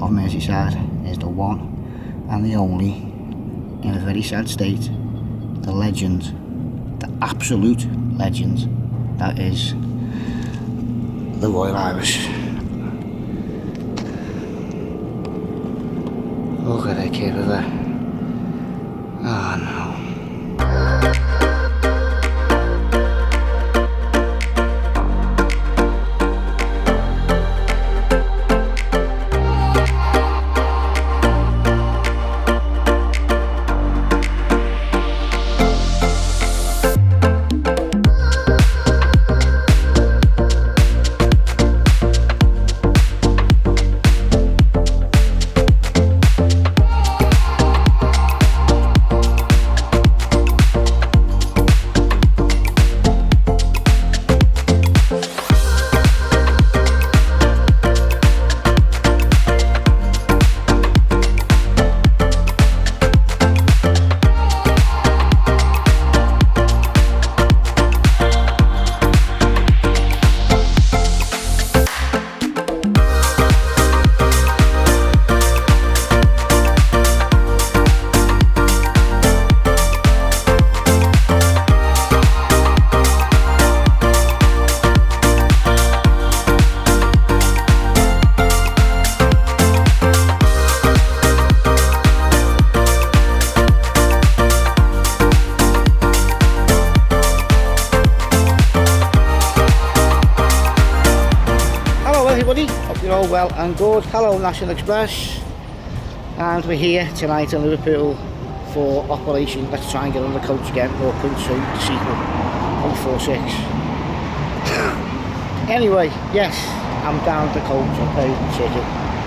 of Merseyside is the one and the only, in a very sad state, the legend, the absolute legend, that is the Royal Irish. Look at that kid there. Oh no. Hope you're all well and good. Hello National Express, and we're here tonight in Liverpool for Operation Let's Try and Get on the Coach Again, or Point 2, the sequel, 046. Anyway, yes, I'm down the coach, I paid the ticket.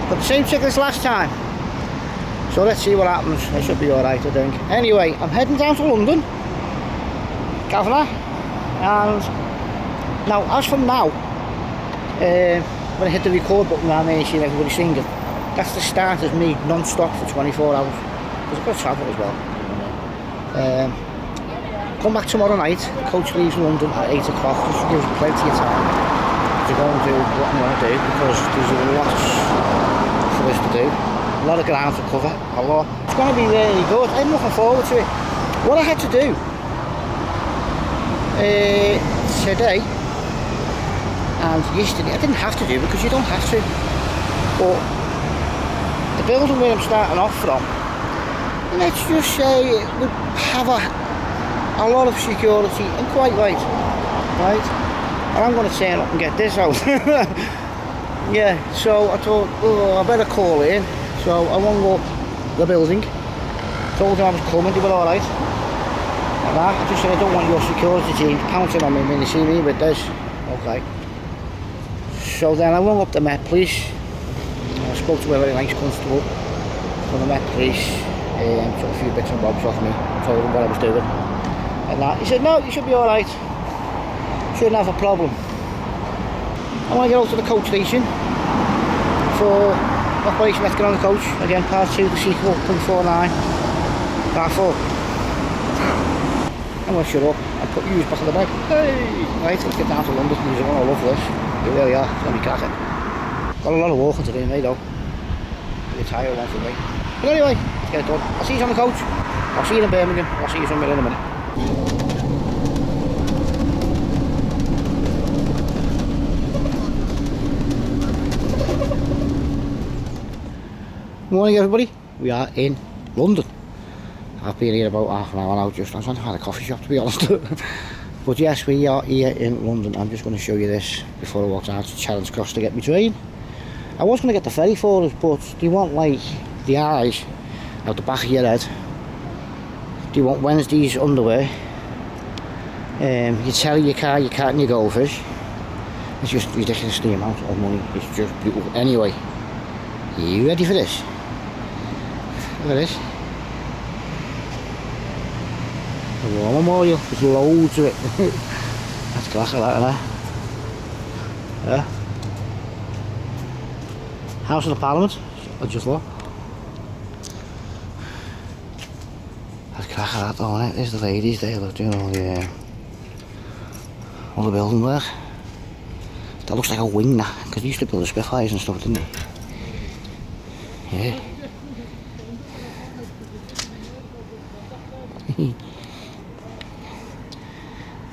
Got the same ticket as last time, so let's see what happens. I should be alright, I think. Anyway, I'm heading down to London, Governor, and now, as from now, when I hit the record button around there and see everybody singing, that's the start of me non-stop for 24 hours, because I've got to travel as well. Come back tomorrow night. The coach leaves London at 8 o'clock, which gives me plenty of time to go and do what I want to do, because there's a lot for us to do, a lot of ground to cover, a lot. It's going to be really good. I'm looking forward to it. What I had to do today and yesterday, I didn't have to do, because you don't have to, but the building where I'm starting off from, let's just say it would have a lot of security, and quite right, and I'm going to turn up and get this out. Yeah, so I thought, oh, I better call in, so I rang up the building, told them I was coming, they were alright, and I just said, I don't want your security team pouncing on me when they see me with this. Okay. So then I rang up the Met Police. I spoke to a very nice constable from the Met Police, took a few bits and bobs off me, told him what I was doing, and that. He said, no, you should be alright, shouldn't have a problem. I want to get out to the coach station for Operation Let's Get on the Coach again, part 2, the sequel, 049, part 4. I'm going to shut up and put you back on the bed. Hey! Right, let's get down to London. I love this. Here we are, it's going to be cracking. Got a lot of walking to do, mate, though. It's a tired one for me. But anyway, let's get it done. I'll see you on the coach. I'll see you in Birmingham. I'll see you somewhere in a minute. Morning, everybody. We are in London. I've been here about half an hour now, just I had a coffee shop, to be honest. But yes, we are here in London. I'm just going to show you this before I walk down to Charing Cross to get my train. I was going to get the ferry for us, but they want like the eyes out the back of your head. They want Wednesday's underwear. You tell your car you can't and you go fish. It's just ridiculous, the amount of money. It's just brutal. Anyway, are you ready for this? Look at this. The War Memorial, there's loads of it. That's class of that, isn't it? Yeah. House of the Parliament, I just look. That's class of that though, isn't it? There's the ladies there, look, doing all the building work. That looks like a wing, that, because they used to build the Spitfires and stuff, didn't they? Yeah.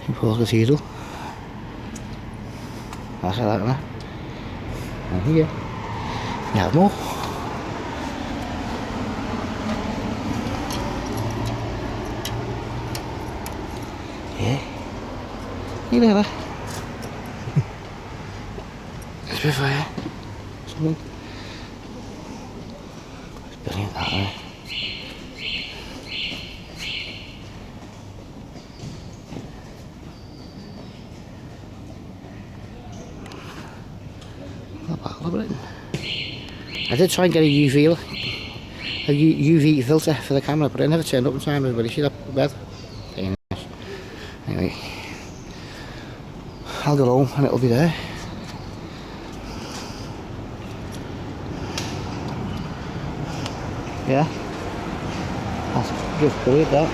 Import cathedral. That's that one. And here you have more. Yeah. You know that. It's a bit fire. Something. It's brilliant that way. I did try and get a UV filter for the camera, but it never turned up in time. Everybody see that bed? Anyway, I'll go home and it'll be there. Yeah, that's just brilliant that.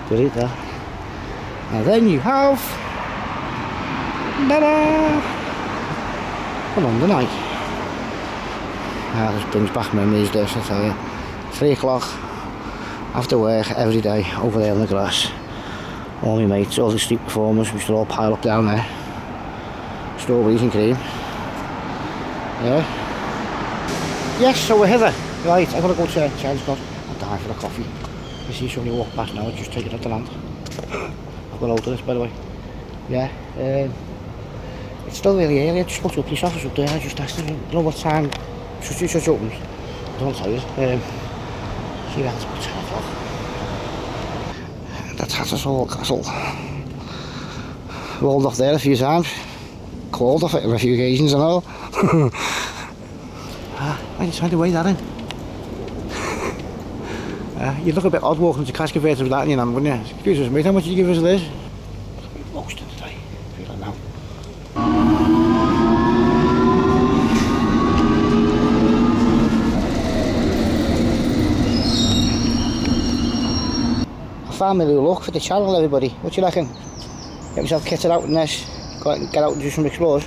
Brilliant that. And then you have ta-da! A London Eye. This brings back memories, this, I tell you. 3 o'clock after work every day over there on the grass. All my mates, all the street performers, we should all pile up down there. Strawberries and cream. Yeah. Yes, so we're here. Right, I've got to go to Chance because I'm dying for a coffee. You see somebody walk past now, I'll just take it up the land. I've got hold of this, by the way. Yeah, it's still really early. I just spoke to a police officer up there. I just asked him, you know what time such opens? I don't tell you. She ran about 10 o'clock. That's Tattersall Castle. Rolled off there a few times. Called off it on a few occasions and all. I just tried to weigh that in. You'd look a bit odd walking to cash converter with that in your hand, wouldn't you? Excuse us, mate, how much did you give us of this? We're roasting today, feel it now. I found my new look for the channel, everybody. What do you reckon? Get myself kitted out in this, go out and get out and do some explores.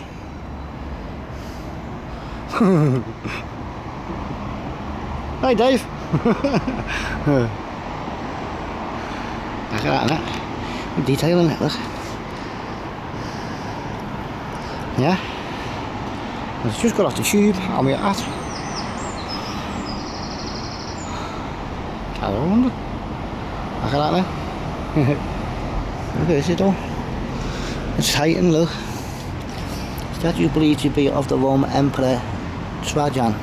Hi Dave. Look at that, innit? Detail in it, look. Yeah. I've just got off the tube, and we're at Carolina. Look at that now. Look at this, though. It's Titan, look. Statue believed to be of the Roman Emperor Trajan.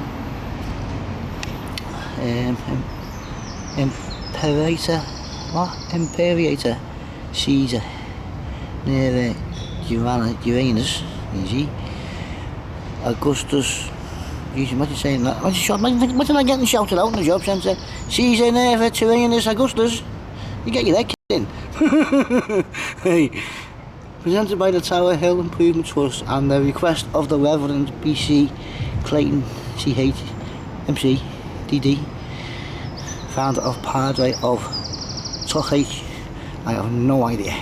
Imperator Caesar near Uranus, Mesey. Augustus. Jeez, imagine saying that. Imagine I getting shouted out in the job centre. Caesar near Tyrannus Augustus. You get your head in. Hey. Presented by the Tower Hill Improvement Trust and the request of the Reverend B.C. Clayton C.H. M.C. D.D. founder of Padre of Tochach. I have no idea.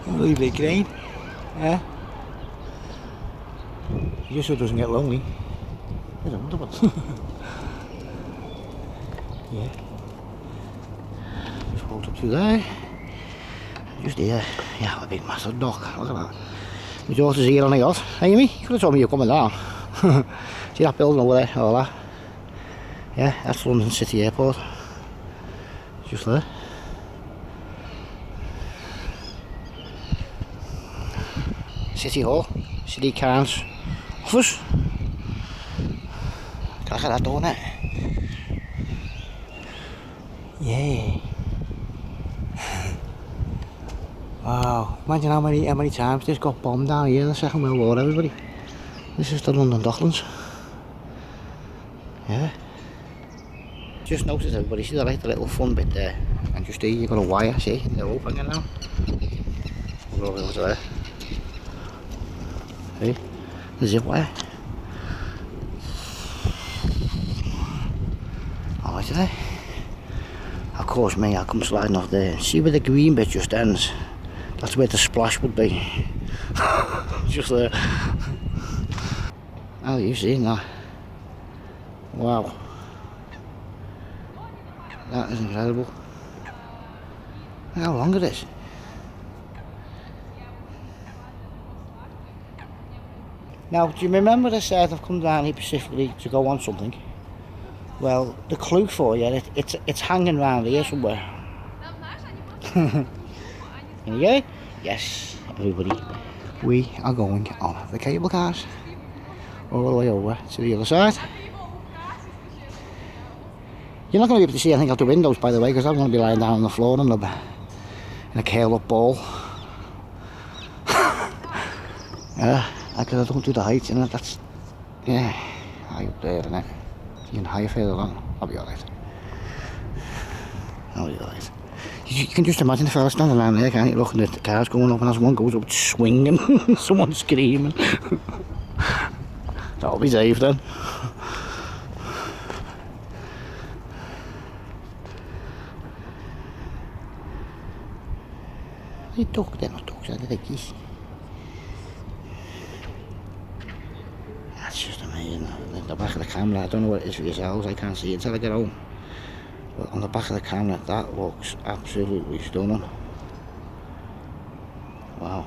Really big crane, yeah. Just so it doesn't get lonely. There's a wonderful. Yeah. Just walked up to there. Just here. Yeah, a big massive dock. Look at that. My daughter's here on a yacht. Hey, Amy, you could have told me you're coming down. See that building over there? All that. Yeah, that's London City Airport. Just there. City Hall, City Council Office. Look at that door, innit? Yeah. Wow, imagine how many times this got bombed down here in the Second World War, everybody. This is the London Docklands. Yeah. Just notice everybody, see the little fun bit there? And just here you've got a wire, see? They're open now. We'll go over to there. See? The zip wire. Alright there. Of course me, I'll come sliding off there. See where the green bit just ends? That's where the splash would be. Just there. Oh, you've seen that. Wow. That is incredible. Look how long it is. Now, do you remember I said I've come down here specifically to go on something? Well, the clue for you, it's hanging around here somewhere. Can you get it? Yes, everybody. We are going on the cable cars all the way over to the other side. You're not going to be able to see anything out the windows, by the way, because I'm going to be lying down on the floor in a curl up ball. Yeah, because I don't do the height, and that's, yeah, high up there, and then even higher further along. I'll be alright. I'll be alright. You can just imagine the fella standing around there, can't you, looking at the cars going up, and as one goes up, it's swinging, someone screaming. That'll be Dave then. They're not ducks, they're geese. That's just amazing. The back of the camera, I don't know what it is for yourselves, I can't see it until I get home. But on the back of the camera, that looks absolutely stunning. Wow.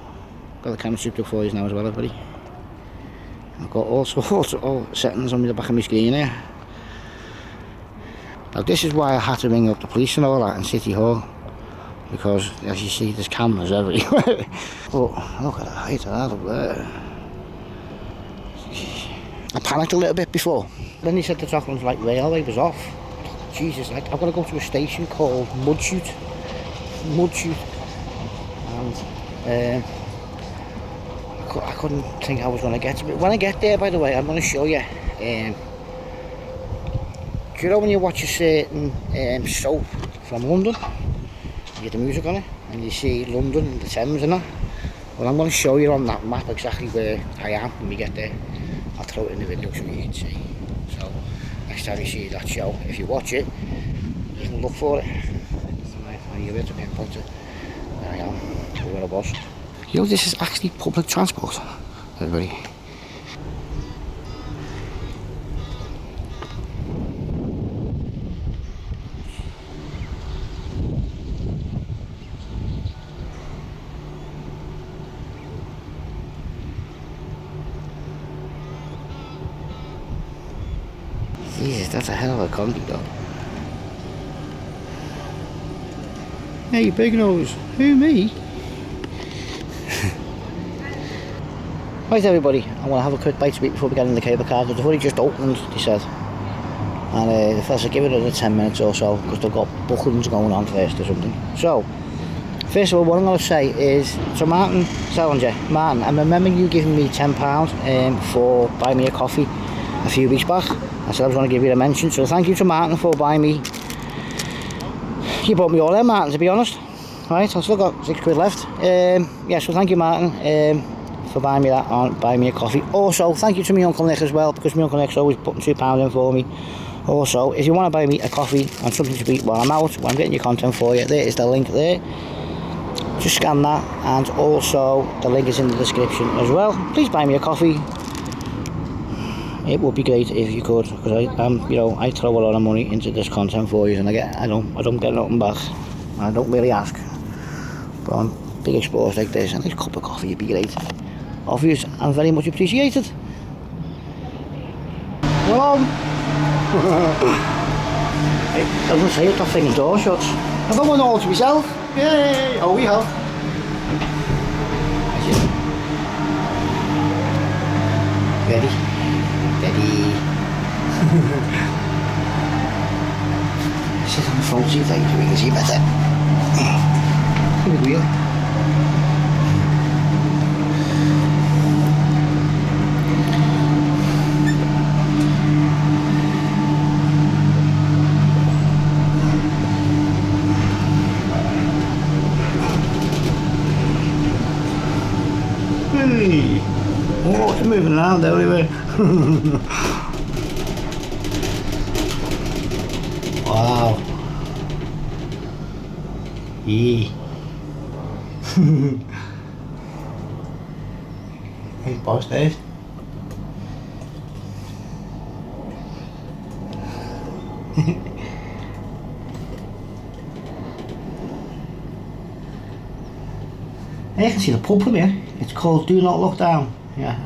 Got the camera stripped up for you now as well, everybody. I've got all sorts of settings on the back of my screen here. Now this is why I had to ring up the police and all that in City Hall. Because, as you see, there's cameras everywhere. But look at the height of that up there. I panicked a little bit before. Then they said the Docklands like railway was off. Jesus, I've got to go to a station called Mudchute. And I couldn't think I was going to get to it. When I get there, by the way, I'm going to show you. Do you know when you watch a certain soap from London? You get the music on it, and you see London, the Thames and that. Well, I'm going to show you on that map exactly where I am when we get there. I'll throw it in the video so you can see. So, next time you see that show, if you watch it, you can look for it. And you'll be able to pinpoint it. There I am, where I was. You know, this is actually public transport, everybody. Jesus, that's a hell of a combi though. Hey, big nose. Who, me? Right, everybody, I want to have a quick bite to eat before we get in the cable car because they've only just opened, they said. And the fellas are giving it 10 minutes or so because they've got bookings going on first or something. So, first of all, what I'm going to say is to Martin Salinger, Martin, I remember you giving me £10 for buying me a coffee a few weeks back. I said I was going to give you a mention, so thank you to Martin for buying me. You bought me all there, Martin, to be honest. Right, I've still got £6 left. Yeah, so thank you, Martin, for buying me that and buying me a coffee. Also, thank you to my Uncle Nick as well, because my Uncle Nick's always putting £2 in for me. Also, if you want to buy me a coffee and something to eat while I'm out, while I'm getting your content for you, there is the link there. Just scan that, and also the link is in the description as well. Please buy me a coffee. It would be great if you could, because I throw a lot of money into this content for you, and I don't get nothing back. I don't really ask. But on big explorers like this, a nice cup of coffee would be great. Obvious and very much appreciated. Well, I was going to say it, that thing door shuts. I've got one all to myself. Yay! Oh, we have. Ready? Sit on the front seat, so we can see better. Give me the wheel. Oh, it's moving around everywhere. Wow. Yeah. Hey, boss, Dave. You can see the pub from here. It's called Do Not Look Down. Yeah.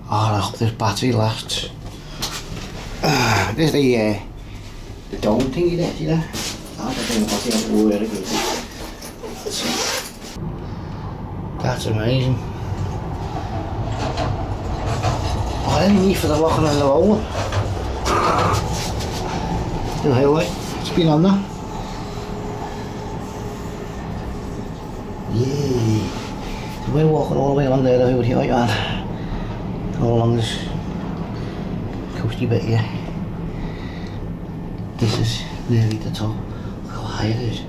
Oh, I hope this battery lasts. This is the dome thingy there, see that? That's the thing about the really good. That's amazing. Oh, I didn't need for the locking on the roller. The highway, it's been on there. Yeah. So we're walking all the way along there over here, man. All along this coasty bit here. This is nearly the top. Look how high it is.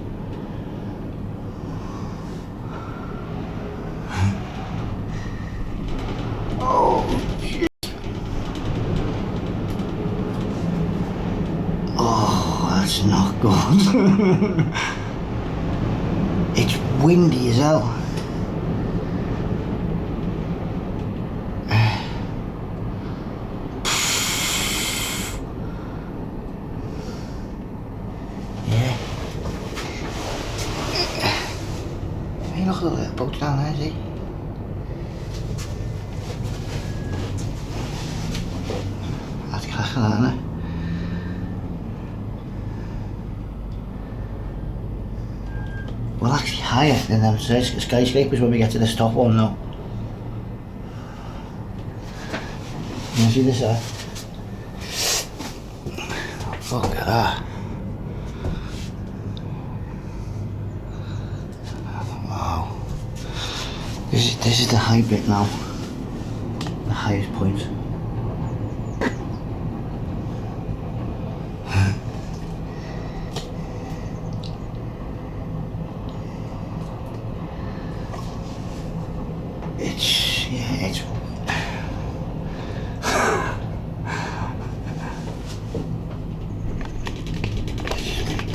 Oh shit. Oh, that's not good. It's windy as hell. Nog een little boat down there, see? That's cracking on, isn't it? Well, actually higher than them skyscrapers when we get to this top one now. You see this side? Look at that. This is the high bit now, the highest point. It's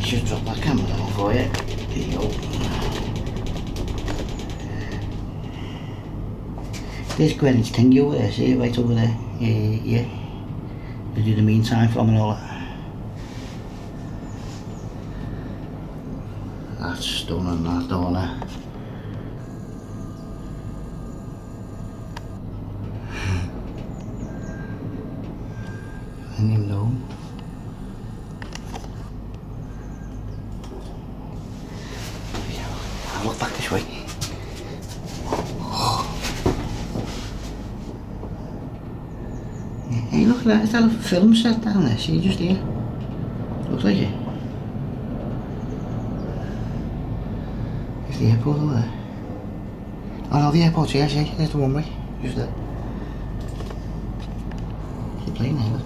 just drop that camera down for you. There you go. There's Greenwich thingy over there, see it right over there? Yeah. They do the mean time from and all that. That's stunning, that, don't it? I didn't even know. I'll look back this way. Hey, look at that, is that a film set down there? See, just here? Looks like it. Is the airport over there? Oh no, the airport's here, see, there's the one way, just there. There's the plane there, look.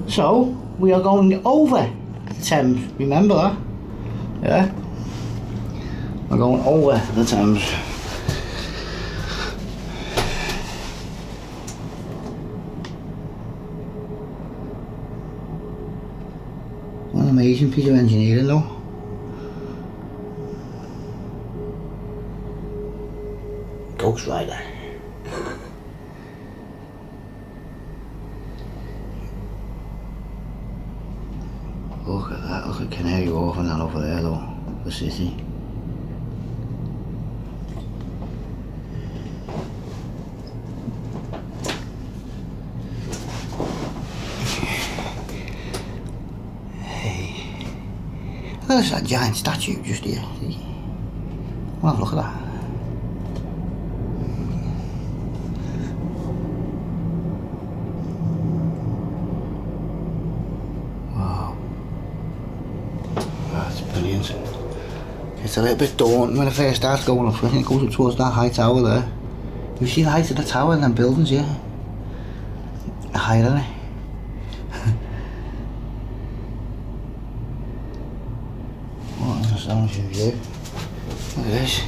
So, we are going over the Thames, remember that? Yeah? We're going over the Thames. What an amazing piece of engineering though. Ghost Rider. Look at that, look at Canary Wharf and that over there though, the city. There's that giant statue just here, see? Well, have a look at that. Wow. That's brilliant. It's a little bit daunting when it first starts going up, I think it goes up towards that high tower there. You see the height of the tower and them buildings, yeah? Higher than it. What an astonishing view. Look at this.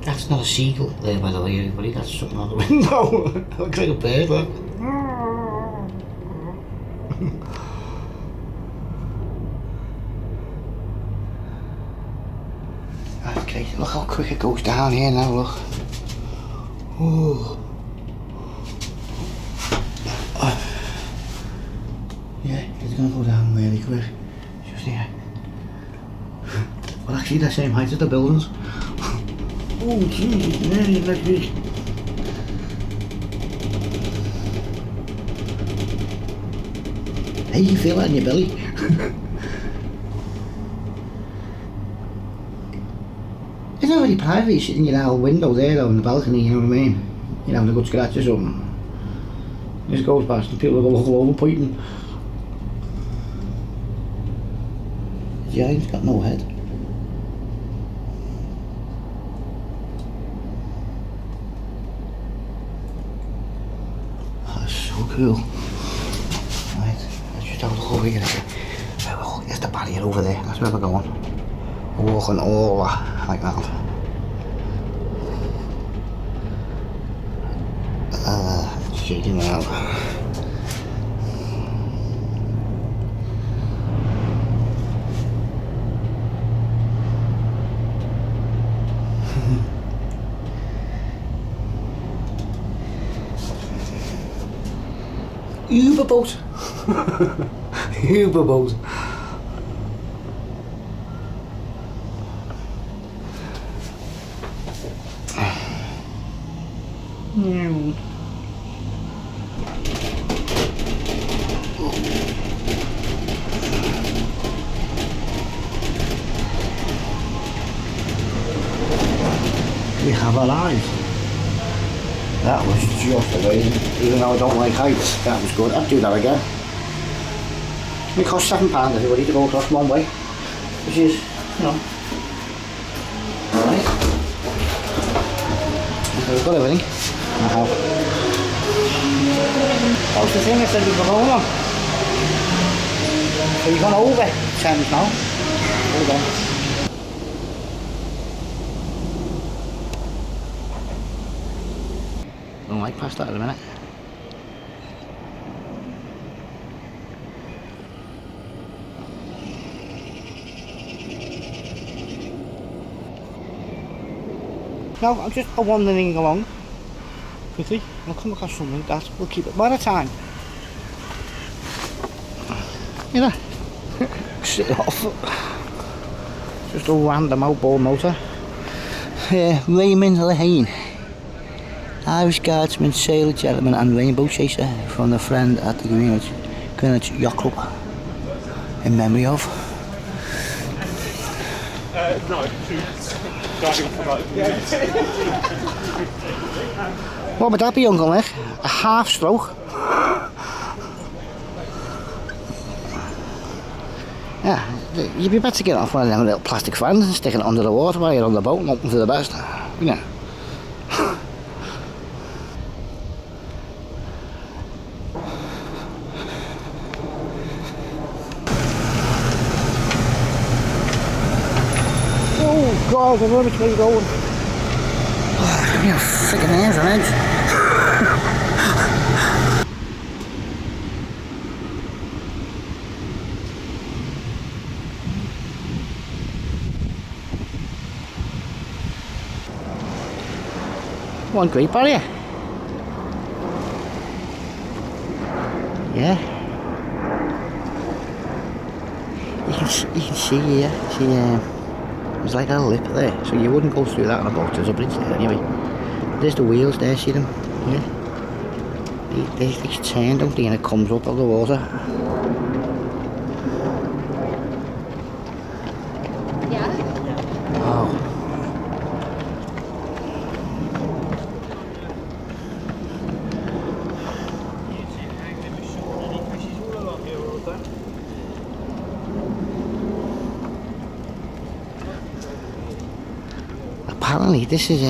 That's not a seagull there, by the way, everybody. That's something on the window. It looks like a bird, look. That's crazy. Look how quick it goes down here now, look. Ooh. Yeah, it's going to go down really quick. Just here. Well, actually, the same height as the buildings. Oh, jeez, nearly like this. Hey, you feel that in your belly? It's not really private, you sit in your little window there though, in the balcony, you know what I mean? You're having a good scratch or something. It just goes past and people go all over pointing. The giant's got no head. That's so cool. Right, let's just have a look over here. Oh, there's the barrier over there, that's where we're going. We're walking all like that. Shaking out. Uber boat. Uber boat. We have arrived. That was just amazing. Even though I don't like heights, that was good. I'd do that again. It cost £7 everybody to go across one way, which is, you know, alright. So we've got everything. I have. That was the thing I said we were going on. So we've gone over Thames now. Hold on. Don't like past that at a minute. Now I'm just wandering along quickly and I'll come across something that will keep it maritime. You know, sit off. Just a random outboard motor. Raymond Lane. Irish Guardsman, Sailor Gentleman and Rainbow Chaser from a friend at the Greenwich Yacht Club in memory of. No, what would that be, Uncle Nick? A half stroke? Yeah, you'd be better getting off one of them little plastic fans and sticking it under the water while you're on the boat and hoping for the best. You know. Oh God, I know which way you're going. Oh, your freaking hands on edge. One great barrier. Yeah. You can see here. See, there's like a lip there, so you wouldn't go through that on a boat. There's a bridge there anyway. There's the wheels there. See them? Yeah. They turn, don't they? And it comes up out of the water. Yeah. Oh. apparently this is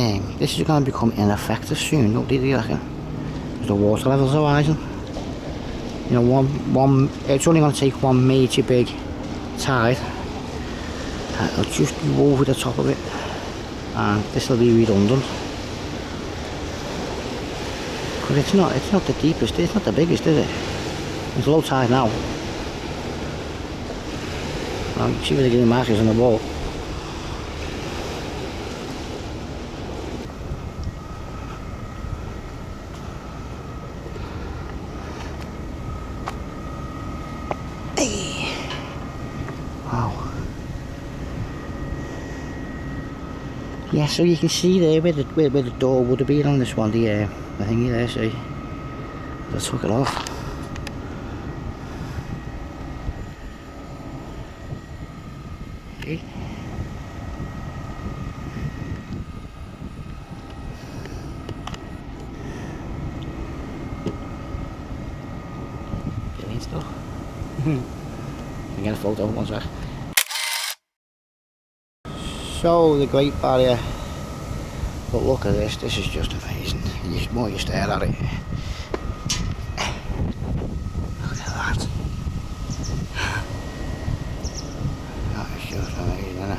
going to become ineffective soon, don't you reckon? The water levels are rising. You know, it's only going to take one major big tide and it'll just go over the top of it, and this will be redundant. But it's not the deepest, it's not the biggest, is it? It's low tide now. Well, you can see where the green markers on the wall. Hey. Wow. Yeah, so you can see there where the door would have been on this one, the thingy there, see? I took it off. See? Brilliant stuff. I get a photo of one sec. So the Great Barrier, but look at this is just amazing. The more you stare at it, look at that. That is just amazing, isn't it?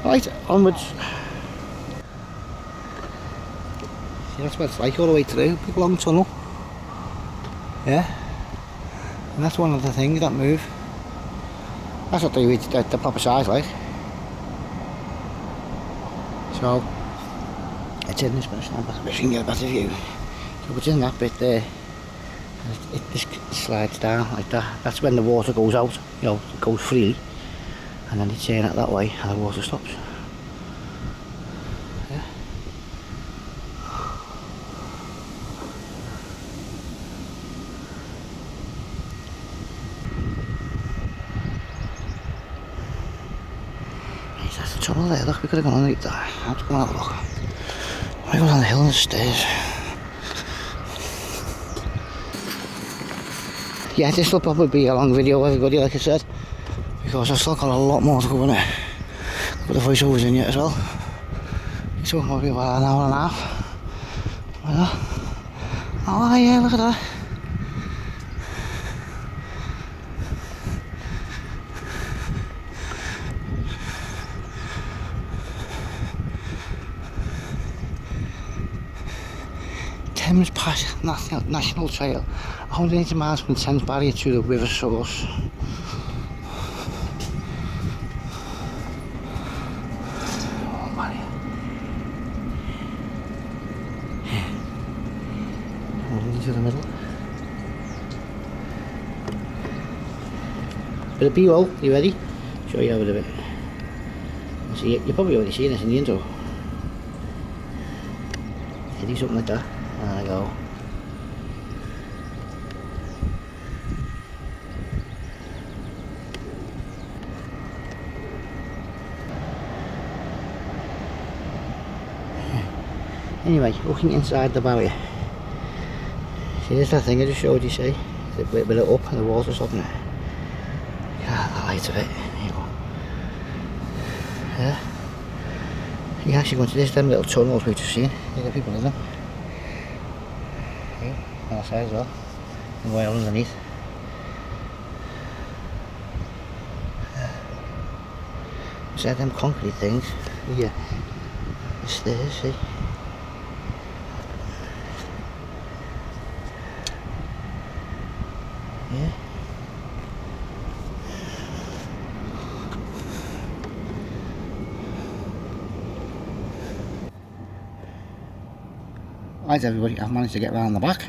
Right, onwards. See, that's what it's like all the way through, big long tunnel. Yeah. And that's one of the things that move. That's what they reach the proper size like. So, it's in this bit, stand back a bit so you can get a better view. So it's in that bit there. It just slides down like that. That's when the water goes out, you know, it goes freely. And then you turn it that way and the water stops. Yeah. Right, that's the tunnel there, look, we could have gone underneath that. I'll have to go and have a look. I go down the hill and the stairs. Yeah, this will probably be a long video, everybody, like I said, because I've still got a lot more to go in there. Put the voiceovers in yet as well. So probably about an hour and a half. Well, oh yeah, look at that. Thames Pass National Trail, 180 miles from the Thames Barrier to the river source. To the middle. Bit of B-roll, you ready? Show you how to do it. See, you've probably already seen this in the intro. You do something like that, and I go. Anyway, looking inside the barrier. See, there's that thing I just showed you, see? It's a bit up and the water's stopping it. Yeah, the light of it. There you go. Yeah. You can actually go into this, them little tunnels we've just seen. There's people in them. Yeah, on that side as well. And way underneath. So them concrete things. Yeah. The stairs, see? Yeah. Right everybody, I've managed to get round the back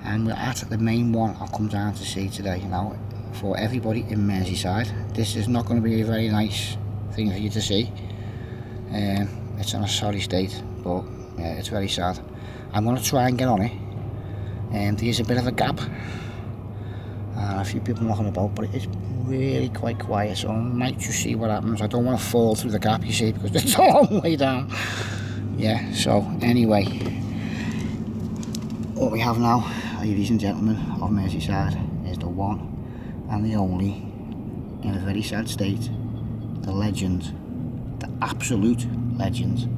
and we're at the main one I'll come down to see today. Now, for everybody in Merseyside, this is not going to be a very nice thing for you to see. It's on a sorry state, but yeah, it's very sad. I'm going to try and get on it There's a bit of a gap, and a few people knocking about, but it's really quite quiet, so I might just see what happens. I don't want to fall through the gap, you see, because it's a long way down. Yeah, so anyway, what we have now, ladies and gentlemen of Merseyside, is the one and the only, in a very sad state, the legend, the absolute legend,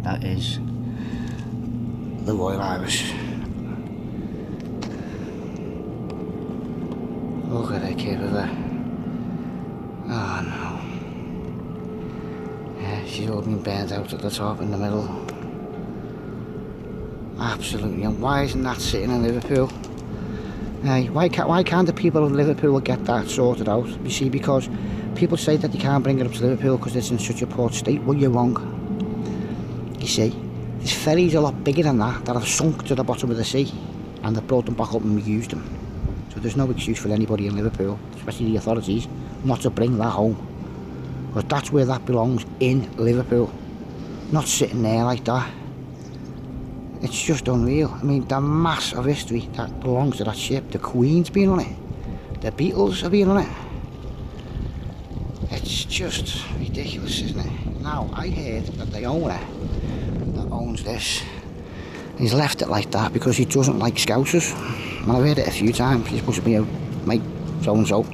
that is the Royal Irish. Look at that kid with her. Oh no. Yeah, she's all been burnt out at the top in the middle. Absolutely. And why isn't that sitting in Liverpool? Hey, why can't the people of Liverpool get that sorted out? You see, because people say that they can't bring it up to Liverpool because it's in such a poor state. Well, you're wrong. You see, there's ferries a lot bigger than that have sunk to the bottom of the sea, and they've brought them back up and reused them. So there's no excuse for anybody in Liverpool, especially the authorities, not to bring that home. Because that's where that belongs, in Liverpool. Not sitting there like that. It's just unreal. I mean, the mass of history that belongs to that ship. The Queen's been on it. The Beatles have been on it. It's just ridiculous, isn't it? Now, I heard that the owner that owns this, he's left it like that because he doesn't like Scousers. And I've heard it a few times. He's supposed to be a mate so-and-so.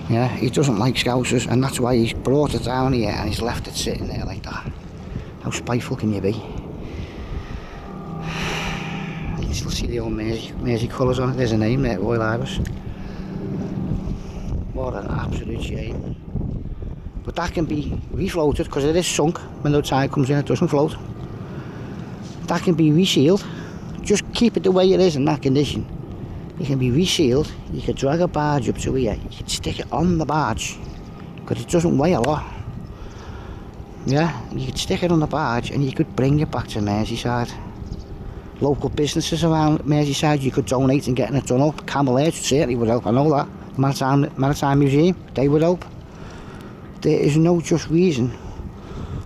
Yeah, he doesn't like Scousers, and that's why he's brought it down here and he's left it sitting there like that. How spiteful can you be? You can still see the old Mesey colours on it. There's a name there, Royal Irish. What an absolute shame. But that can be refloated because it is sunk. When the tide comes in, it doesn't float. That can be resealed. Just keep it the way it is in that condition. It can be resealed. You could drag a barge up to here. You could stick it on the barge because it doesn't weigh a lot. Yeah, you could stick it on the barge and you could bring it back to Merseyside. Local businesses around Merseyside, you could donate and getting it done up. Camel Air certainly would help, I know that. Maritime Museum, they would help. There is no just reason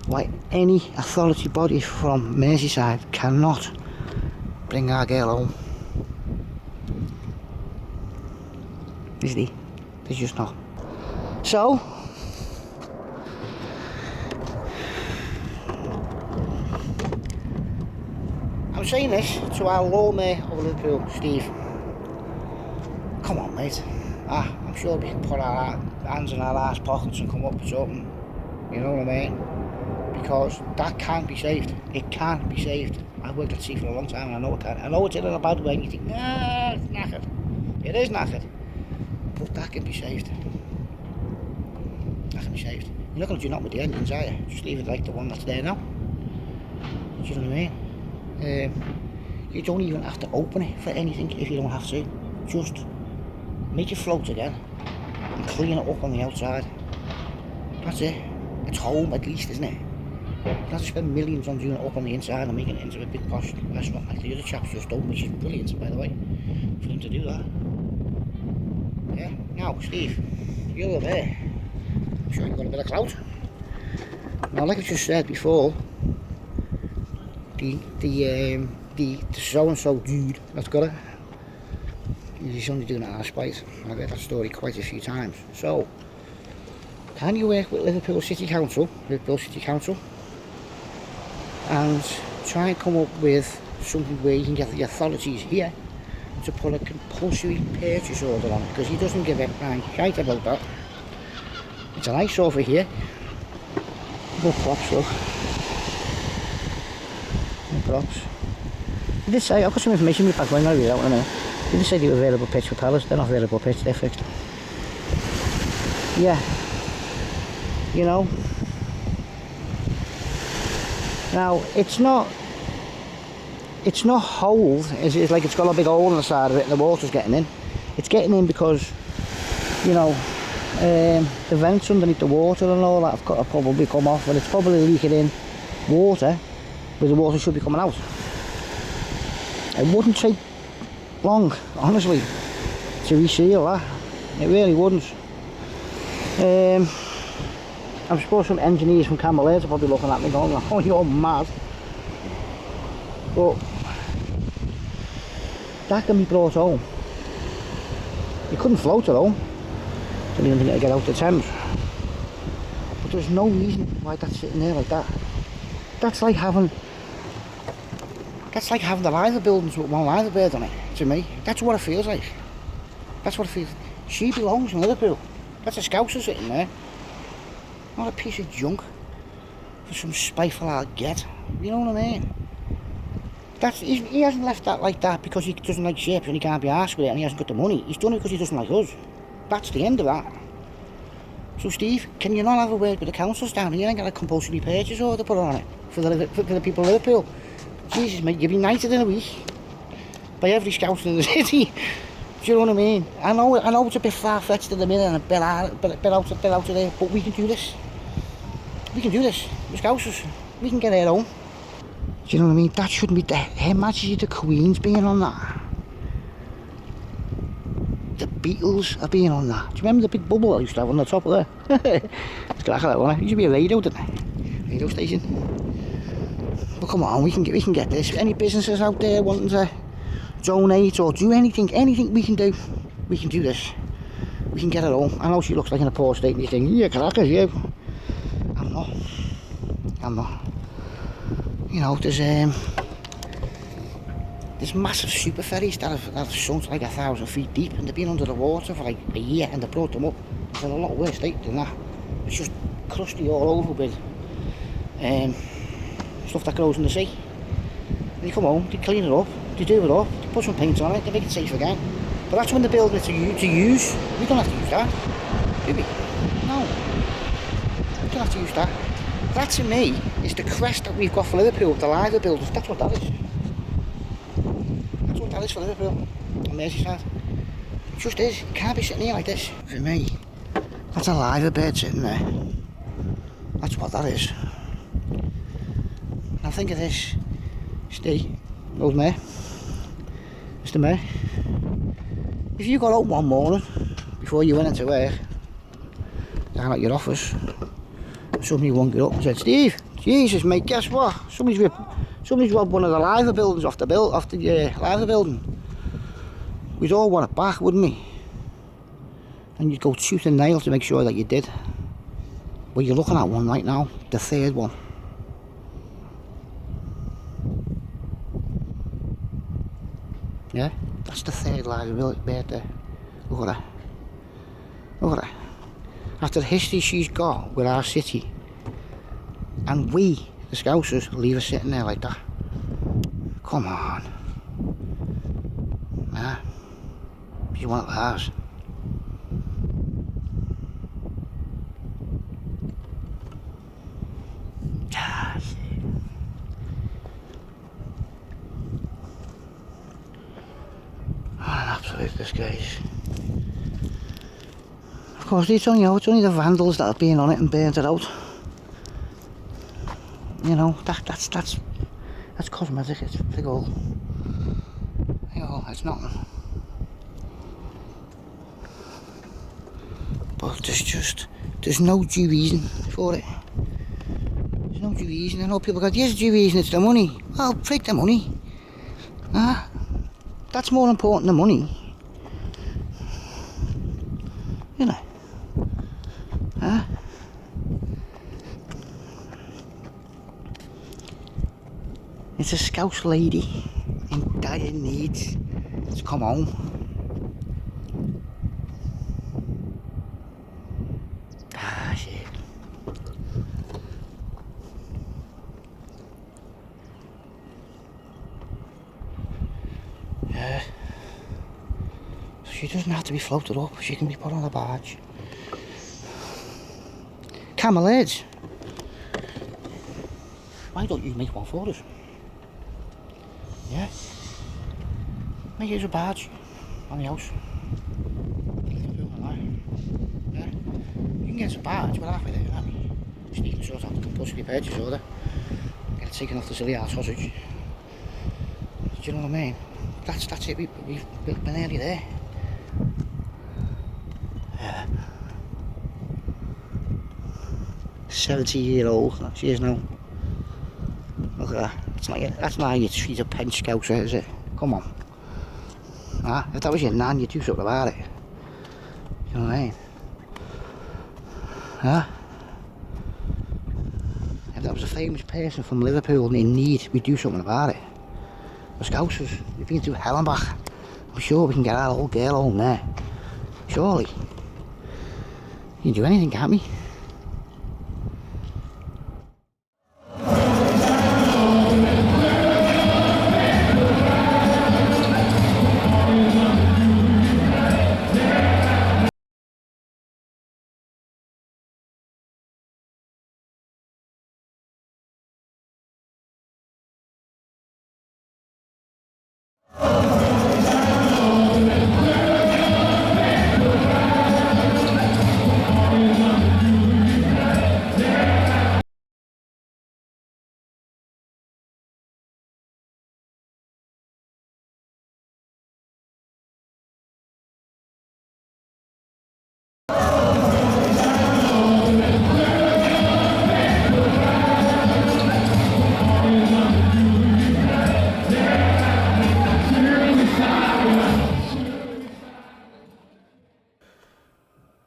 why any authority body from Merseyside cannot bring our girl home. Is he? There's just not. So, I'm saying this to our Lord Mayor of Liverpool, Steve. Come on, mate. I'm sure we can put our hands in our arse pockets and come up with something. You know what I mean? Because that can't be saved. It can't be saved. I've worked at sea for a long time and I know it can't. I know it's in a bad way and you think, nah, it's knackered. It is knackered. But that can be saved. That can be saved. You're not going to do nothing with the engines, are you? Just leave it like the one that's there now. Do you know what I mean? You don't even have to open it for anything if you don't have to. Just make it float again and clean it up on the outside. That's it. It's home at least, isn't it? You don't have to spend millions on doing it up on the inside and making it into a big posh restaurant like the other chaps just done, which is brilliant, by the way, for them to do that. Yeah, now, Steve, you're over there. I'm sure you've got a bit of clout. Now, like I just said before, the so-and-so dude that's got it, he's only doing it out of spite. I've heard that story quite a few times. So, can you work with Liverpool City Council, and try and come up with something where you can get the authorities here to put a compulsory purchase order on it, because he doesn't give a shite about that. It's a nice sofa here. No props, look. No props. He did say, I've got some information in my pack, I'm going to read out in a minute. He did say they were variable pitch for pallets. They're not variable pitch, they're fixed. Yeah. You know. Now, it's not holed. It's like it's got a big hole on the side of it and the water's getting in. It's getting in because, you know, the vents underneath the water and all that have probably come off, and it's probably leaking in water where the water should be coming out. It wouldn't take long, honestly, to reseal that. It really wouldn't. I'm sure some engineers from Camel Air are probably looking at me going, oh, you're mad. But that can be brought home. You couldn't float it home. Didn't even think it'd get out the Thames. But there's no reason why that's sitting there like that. That's like having the liver buildings with one liver bird on it, to me. That's what it feels like. That's what it feels. She belongs in Liverpool. That's a Scouser sitting there. Not a piece of junk for some spiteful I'll get. You know what I mean? He hasn't left that like that because he doesn't like ships and he can't be arsed with it and he hasn't got the money. He's done it because he doesn't like us. That's the end of that. So Steve, can you not have a word with the councils down here and get a compulsory purchase order put on it for the people of Liverpool? Jesus mate, you'll be knighted in a week by every Scout in the city. Do you know what I mean? I know it's a bit far-fetched at the minute and a bit out of there, but we can do this. We can do this. The Scousers, we can get our own. Do you know what I mean? That shouldn't be Her Majesty the Queen's being on that. The Beatles are being on that. Do you remember the big bubble I used to have on the top of there? It's like that one. It used to be a radio, didn't it? Radio station. But come on, we can get this. Any businesses out there wanting to donate or do anything we can do this. We can get it home. I know she looks like in a poor state and you think, yeah, crackers, you. I'm not. You know, there's massive super ferries that have sunk like 1,000 feet deep and they've been under the water for like a year and they brought them up. It's in a lot worse state than that. It's just crusty all over with stuff that grows in the sea. And you come home, they clean it up, they do it up, they put some paint on it, they make it safe again. But that's when they're building it to use. We don't have to use that, do we? No. We don't have to use that. That to me is the crest that we've got for Liverpool, the liver builders. That's what that is. That's what that is for Liverpool, on Merseyside. It just is. It can't be sitting here like this. For me, that's a liver bird sitting there. That's what that is. Now think of this. Steve, old Mayor, Mr. Mayor. If you got up one morning before you went into work, down at your office, somebody won't get up and said, Steve, Jesus mate, guess what? Somebody's robbed one of the liver buildings off the liver building. We'd all want it back, wouldn't we? And you'd go tooth and nail to make sure that you did. But you're looking at one right now, the third one. Yeah, that's the third liver bird there. Look at her. Look at her. After the history she's got with our city, and we, the Scousers, leave her sitting there like that. Come on. Nah. She's one of ours. Ah, shit. What an absolute disgrace. Of course, it's only the vandals that have been on it and burnt it out. You know, that's cosmetic. It's big old. You know, it's nothing. But there's no due reason for it. There's no due reason. I know people go, yes, due reason. It's the money. Well, take the money. That's more important than money. You know. It's a Scouse lady in dire need to come home. Ah, shit. Yeah. She doesn't have to be floated up, she can be put on a barge. Camel heads. Why don't you make one for us? Yeah. Make it as a badge on the house. Yeah. You can get us a badge, we're halfway there, aren't we? Just need to sort out the compulsory purchase order. Get it taken off the silly ass sausage. Do you know what I mean? That's it, we've been nearly there. Yeah. 70-year-old, she is now. Look at that. That's not how you treat a Penn Scouser, is it? Come on. If that was your nan, you'd do something about it. You know what I mean? If that was a famous person from Liverpool in need, we'd do something about it. The Scousers, we've been through hell and back. I'm sure we can get our old girl home there. Surely. You can do anything, can't we?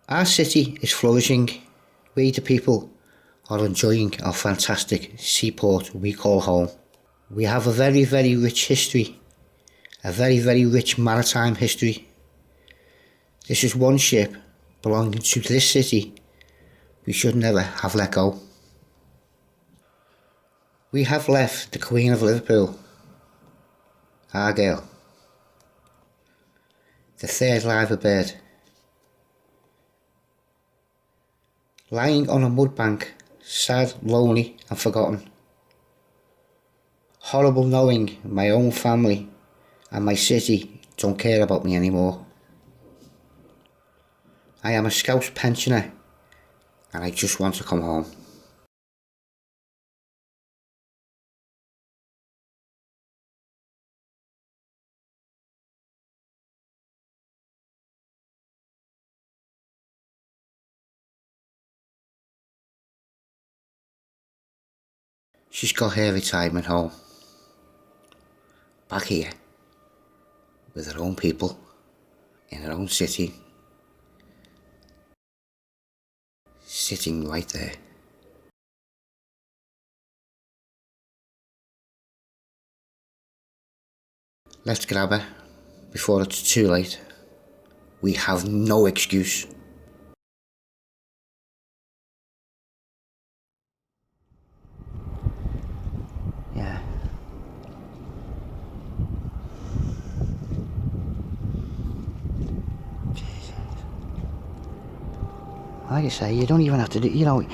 Our city is flourishing. We the people are enjoying our fantastic seaport we call home. We have a very, very rich history, a very, very rich maritime history. This is one ship belonging to this city we should never have let go. We have left the Queen of Liverpool, our girl, the third liver bird, lying on a mud bank, sad, lonely and forgotten. Horrible knowing my own family and my city don't care about me anymore. I am a Scouse pensioner and I just want to come home. She's got her retirement home. Back here. With her own people. In her own city. Sitting right there. Let's grab her before it's too late. We have no excuse. Yeah. Jesus. Like I say, you don't even have to do, you know,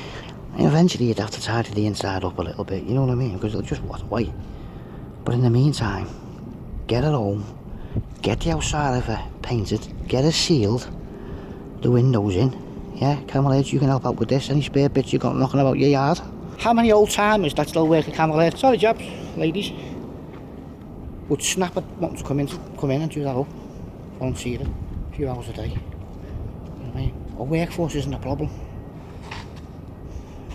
eventually you'd have to tidy the inside up a little bit, you know what I mean? Because it'll just rot away. But in the meantime, get her home, get the outside of her painted, get her sealed, the windows in. Yeah, Camel Edge, you can help out with this. Any spare bits you got knocking about your yard? How many old timers that still work at Camel Edge? Sorry, jobs, ladies. Would snap at wanting to come in and do that up. Volunteer a few hours a day. You know what I mean? Our workforce isn't a problem.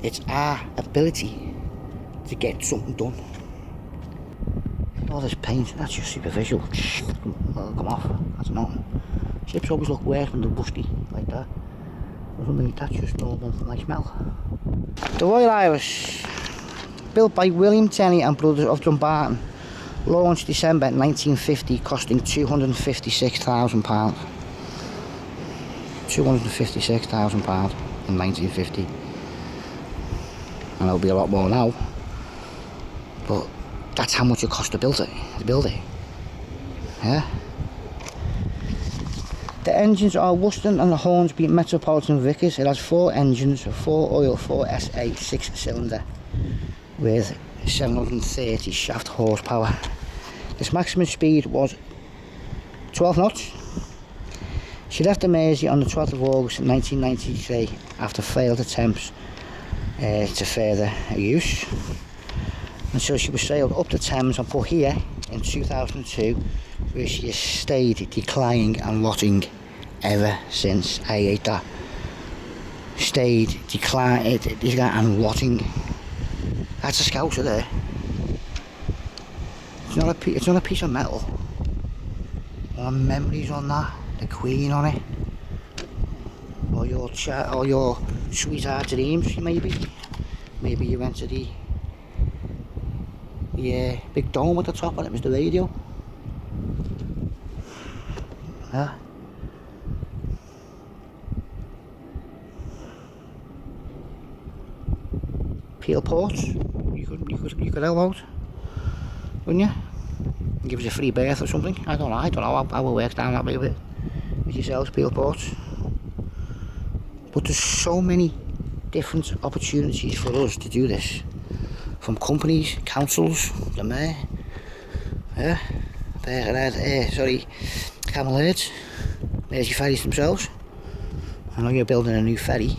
It's our ability to get something done. All this paint, that's just superficial. Come off, that's nothing. Ships always look worse when they're rusty, like that. That's just normal, like smell. The Royal Irish, built by William Tenney and Brothers of Dumbarton, launched December 1950, costing £256,000. £256,000 in 1950. And it'll be a lot more now. But that's how much it cost to build it. Yeah. The engines are Wuston and the Hornsby Metropolitan Vickers. It has 4 engines, 4 oil, 4 SA, 6-cylinder, with 730 shaft horsepower. Its maximum speed was 12 knots. She left the Mesey on the 12th of August 1993 after failed attempts to further use. And so she was sailed up the Thames and put here in 2002, where she has stayed declining and rotting ever since. I hate that. Stayed, declining and rotting. That's a Scouser there. It's not a piece of metal. One memories on that, the Queen on it, or your chat, or your sweetheart dreams, maybe you went to the big dome at the top and it was the radio. Yeah. Peel ports, you could help out, wouldn't you? Give us a free berth or something. I don't know how it works down that way with yourselves, Peel ports. But there's so many different opportunities for us to do this, from companies, councils, the mayor, Camel Herds, Mesey ferries themselves. I know you're building a new ferry,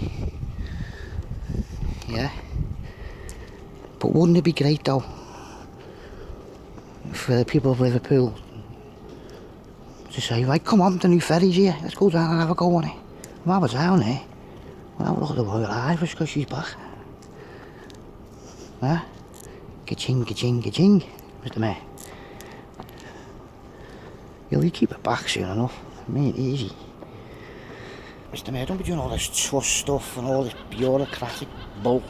yeah. But wouldn't it be great though for the people of Liverpool to say, right, come on, the new ferry's here, let's go down and have a go on it. While we're down there, we'll have a look at the Royal Irish because she's back. Huh? Ka-ching, ka-ching, ka-ching, Mr. Mayor. You'll keep it back soon enough. I mean, easy. Mr. Mayor, don't be doing all this trust stuff and all this bureaucratic bull.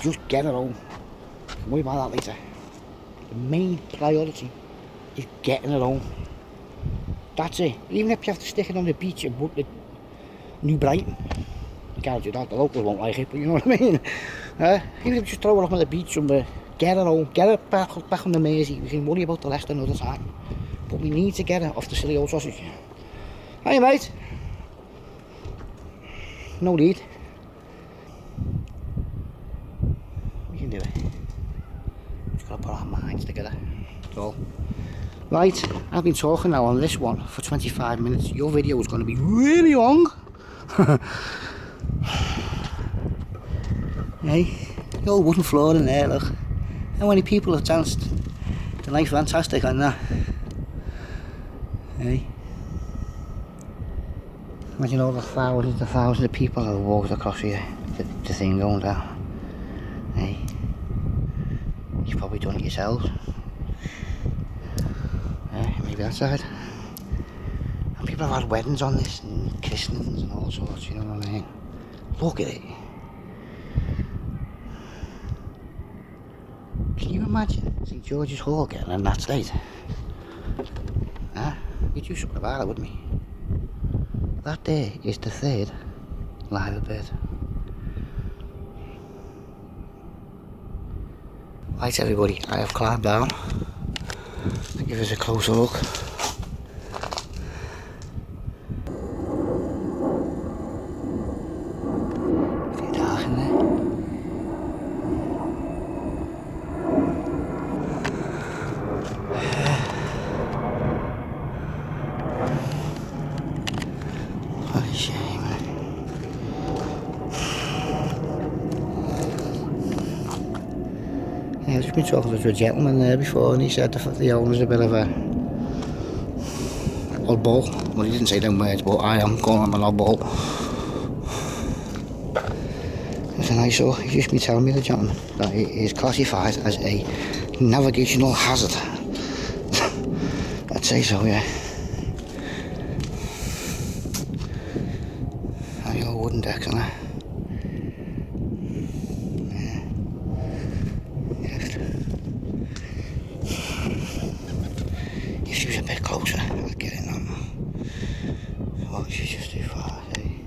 Just get it home. Don't worry about that later. The main priority is getting it home. That's it. Even if you have to stick it on the beach at New Brighton. You can't do that, the locals won't like it, but you know what I mean? Even if you just throw it up on the beach somewhere, get it home, get it back on the Mesey. We can worry about the rest another time. But we need to get it off the silly old sausage. Hey mate. No need. We can do it. Just gotta put our minds together. That's all. Right, I've been talking now on this one for 25 minutes. Your video is going to be really long. Hey, the old wooden floor in there, look. How many people have danced? They're like fantastic on that. Hey. Imagine all the thousands of people that have walked across here, the thing going down. Hey. You've probably done it yourselves. Maybe that side. And people have had weddings on this, and christenings and all sorts, you know what I mean? Look at it. Can you imagine St George's Hall getting in that state? Huh? We'd do something about it, wouldn't we? That there is the third live bird. Right everybody, I have climbed down to give us a closer look. Pretty dark in there. What a shame. I've just been talking to a gentleman there before and he said the owner's a bit of a oddball. Well, he didn't say them words, but I am calling him an oddball. And I saw, he's just been telling me, the gentleman, that it is classified as a navigational hazard. I'd say so, yeah. And your wooden decks, isn't it? If she was a bit closer, I'd get in on her. Oh, she's just too far, see?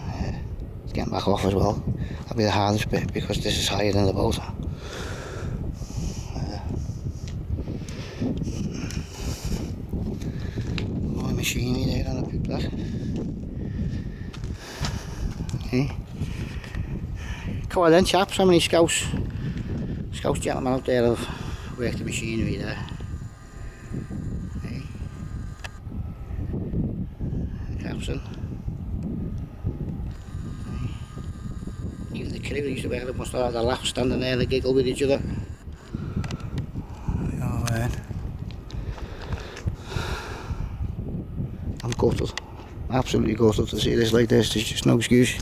Yeah. It's getting back off as well. That'll be the hardest bit because this is higher than the boat. More machinery there on the poop that. Okay. Come on then chaps, how many scouts gentlemen out there have worked the machinery there? Hey. Captain. Hey. Even the crew that used to work there must have had a laugh standing there and a giggle with each other. Oh man. I'm gutted. Absolutely gutted to see this like this, there's just no excuse.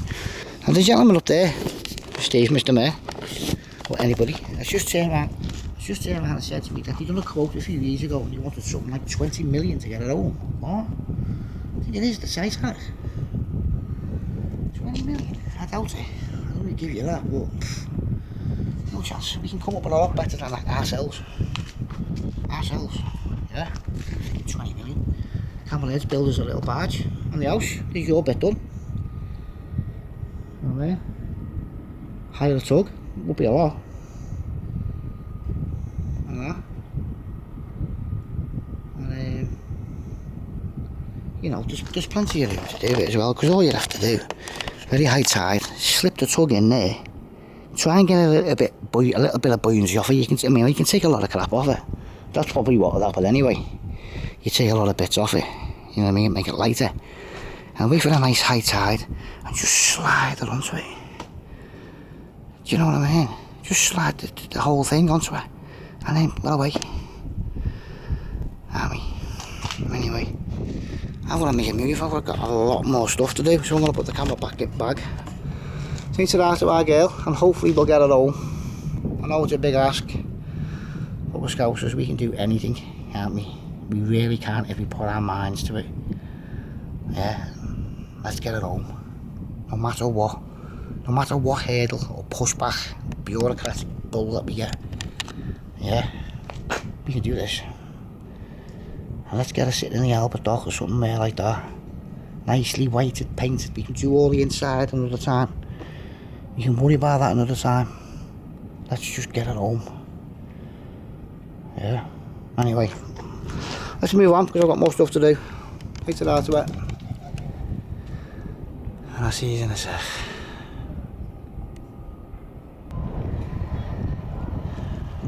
And the gentleman up there, Steve, Mr. Mayor, or anybody, has just turned around and said to me that he done a quote a few years ago and he wanted something like 20 million to get it home. What? I think it is the size on it. 20 million? I doubt it. I don't really give you that, but no chance. We can come up with a lot better than that ourselves. Yeah? 20 million. Campbell Heads build us a little barge on the house. There's your bit done. You know what I mean? Hire a tug. Would be a lot. And you know, there's plenty of room to do it as well, because all you have to do, very high tide, slip the tug in there, try and get a little bit of buoyancy off it. You can take a lot of crap off it. That's probably what will happen anyway. You take a lot of bits off it, you know what I mean, make it lighter, and wait for a nice high tide, and just slide it onto it. Do you know what I mean? Just slide the whole thing onto it, and then well away. Anyway, I've got to make a move. I've got a lot more stuff to do, so I'm going to put the camera back in the bag. Take it out to our girl, and hopefully we'll get it home. I know it's a big ask, but we're Scousers, we can do anything, can't we? We really can if we put our minds to it. Yeah, let's get it home. No matter what hurdle or pushback, bureaucratic bull that we get. Yeah, we can do this. And let's get her sitting in the Albert Dock or something there like that. Nicely whited, painted. We can do all the inside another time. You can worry about that another time. Let's just get it home. Yeah. Anyway, let's move on because I've got more stuff to do. Take it out to it. And I'll see you in a sec.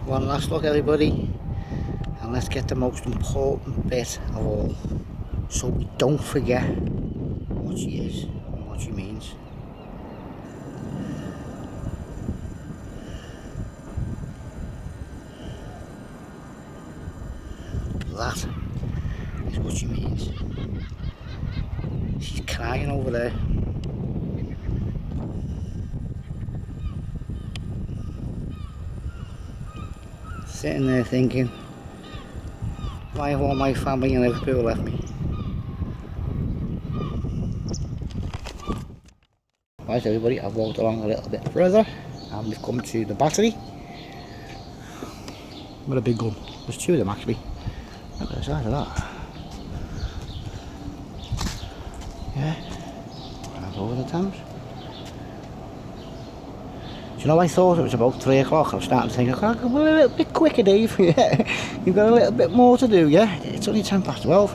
One last look, everybody. And let's get the most important bit of all, so we don't forget what she is and what she means. That is what she means. She's crying over there. Sitting there thinking, why have all my family in Liverpool left me? Right, everybody, I've walked along a little bit further and we've come to the battery. What a big gun. There's two of them actually. Look at the size of that. Yeah, right over the Thames. Do you know, I thought it was about 3 o'clock. I was starting to think, I could go a little bit quicker, Dave. Yeah, you've got a little bit more to do, yeah? It's only 12:10.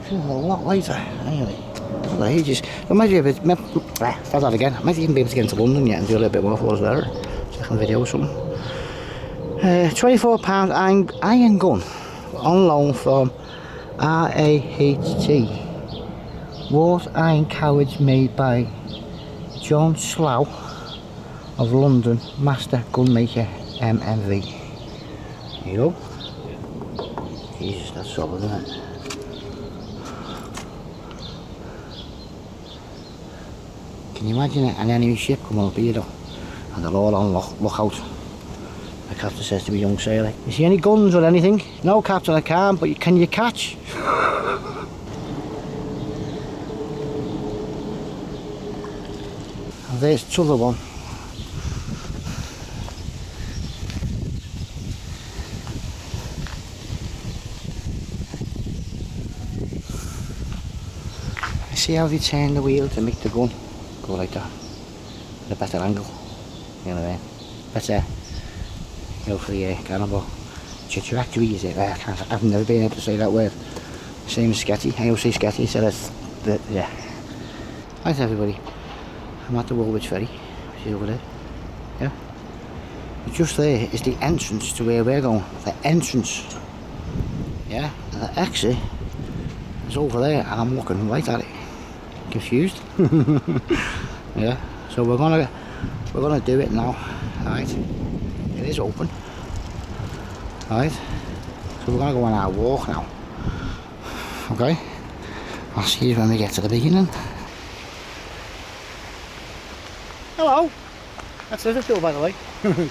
Feels a lot later, anyway. Not ages. I might be able to, start that again. I might even be able to get into London yet and do a little bit more for us there. Second video or something. £24 iron gun on loan from RAHT. Wrought iron cowards made by John Slough of London, master gunmaker MMV. There you go. Jesus, that's solid, isn't it? Can you imagine an enemy ship coming up here though? And they're all on lookout. The captain says to me, young sailor, you see any guns or anything? No, Captain, I can't, but can you catch? And there's the other one. See how they turn the wheel to make the gun go like that? At a better angle. You know what I mean? Better, you know, for the cannonball. Trajectory, is it? I've never been able to say that word. Same as sketty. I always say sketty, so that's, yeah. Right, everybody. I'm at the Woolwich Ferry, which is over there. Yeah. And just there is the entrance to where we're going. The entrance. Yeah. And the exit is over there, and I'm looking right at it. Confused. Yeah. So we're gonna do it now. Right. It is open. Right. So we're gonna go on our walk now. Okay. I'll see you when we get to the beginning. Hello. That's Liverpool, by the way.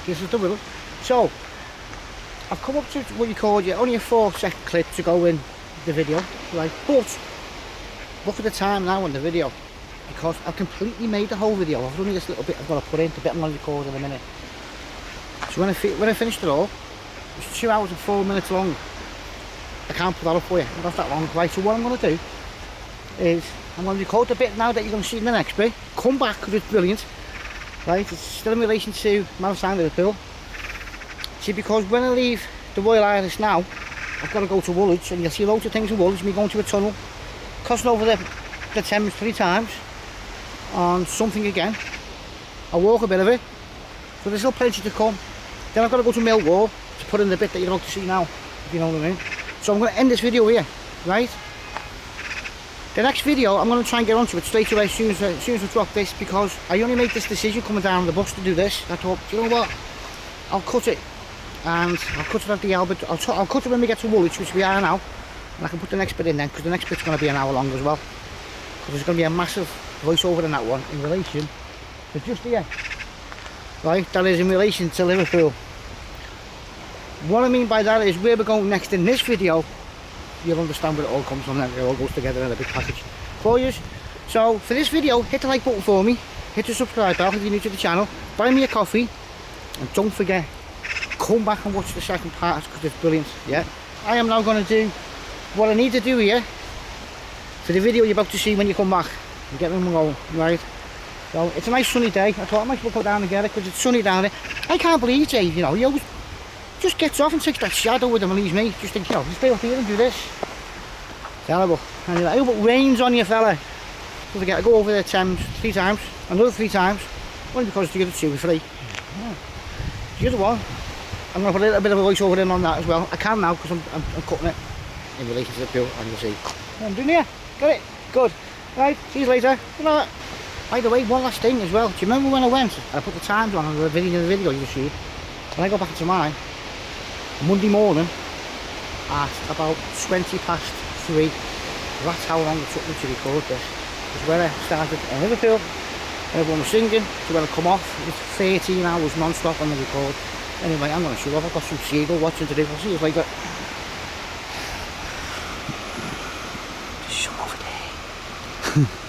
This is the Wirral. So, I've come up to what you call only a 4-second clip to go in the video, right? But look at the time now on the video, because I've completely made the whole video. I've only this little bit I've got to put in, the bit I'm going to record in a minute. So when I finished it all, it's 2 hours and 4 minutes long. I can't put that up for you. Not that long, right? So what I'm going to do is I'm going to record the bit now that you're going to see in the next bit. Come back because it's brilliant, right? It's still in relation to Maritime Liverpool. See, because when I leave the Royal Irish now, I've got to go to Woolwich, and you'll see loads of things in Woolwich. Me going to a tunnel, crossing over the Thames 3 times, on something again. I'll walk a bit of it, so there's still plenty to come. Then I've got to go to Millwall to put in the bit that you're about to see now, if you know what I mean. So I'm going to end this video here, right? The next video, I'm going to try and get onto it straight away as soon as I drop this, because I only made this decision coming down on the bus to do this. I thought, you know what, I'll cut it, and I'll cut it at the Albert. I'll cut it when we get to Woolwich, which we are now, and I can put the next bit in then, because the next bit's going to be an hour long as well, because there's going to be a massive voiceover in that one in relation to just here, right? That is in relation to Liverpool. What I mean by that is where we're going next in this video. You'll understand where it all comes from, and it all goes together in a big package for you. So for this video, hit the like button for me, hit the subscribe bell if you're new to the channel, buy me a coffee, and don't forget, come back and watch the second part because it's brilliant. Yeah, I am now going to do what I need to do here for the video you're about to see when you come back and get them going, right? So it's a nice sunny day. I thought I might as well go down and get it because it's sunny down there. I can't believe Dave, you know, he always just gets off and takes that shadow with him and leaves me. Just think, you know, just stay up here and do this. Terrible. Anyway, I hope it rains on you, fella. Don't forget, I go over the Thames 3 times, another 3 times, only because the other 2 are free. Yeah. The other one, I'm going to put a little bit of a voiceover in on that as well. I can now because I'm cutting it in relation to the pool, and you'll see. I'm doing here. Got it. Good. Right, see you later. Good night. By the way, one last thing as well. Do you remember when I went? I put the times on the video you see. When I go back to mine, Monday morning at about 3:20. That's how long it took me to record this. Because when I started in Liverpool, everyone was singing, so when I come off, it was 13 hours non-stop on the record. Anyway, I'm going to show off. I've got some seagull watching to do. I'll see you later. There's some over there.